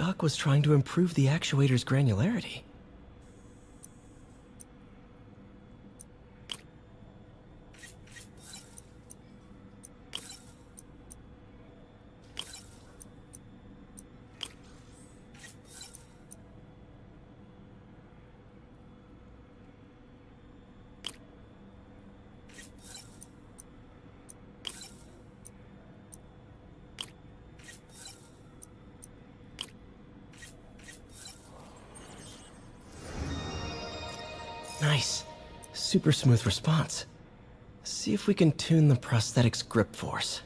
Doc was trying to improve the actuator's granularity. Nice. Super smooth response. See if we can tune the prosthetic's grip force.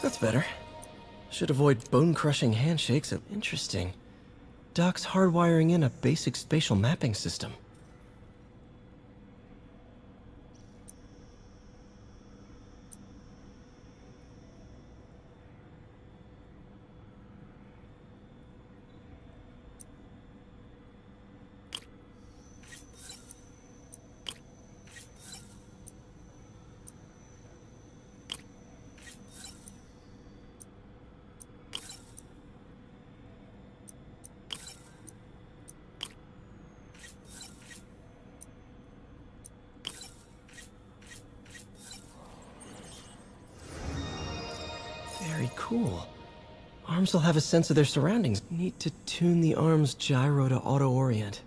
That's better. Should avoid bone-crushing handshakes. Interesting. Doc's hardwiring in a basic spatial mapping system. Very cool. Arms will have a sense of their surroundings. Need to tune the arm's gyro to auto-orient.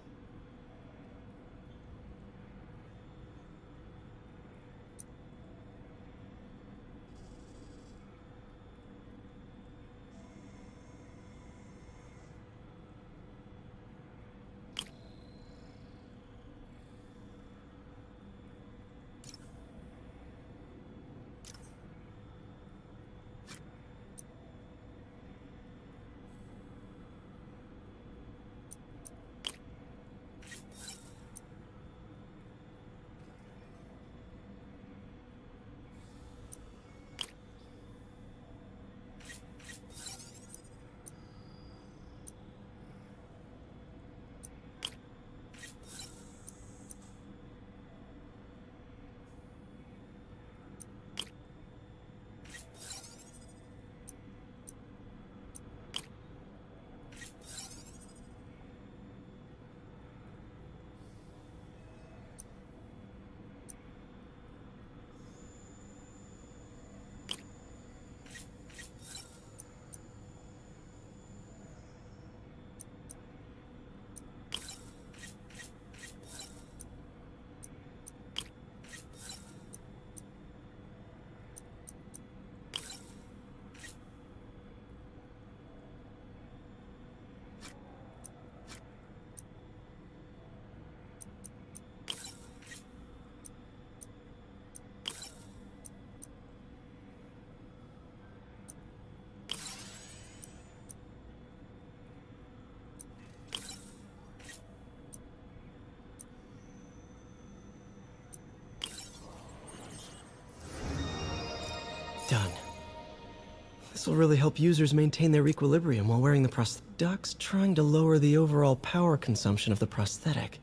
Done. This will really help users maintain their equilibrium while wearing the prosthetic. Doc's trying to lower the overall power consumption of the prosthetic.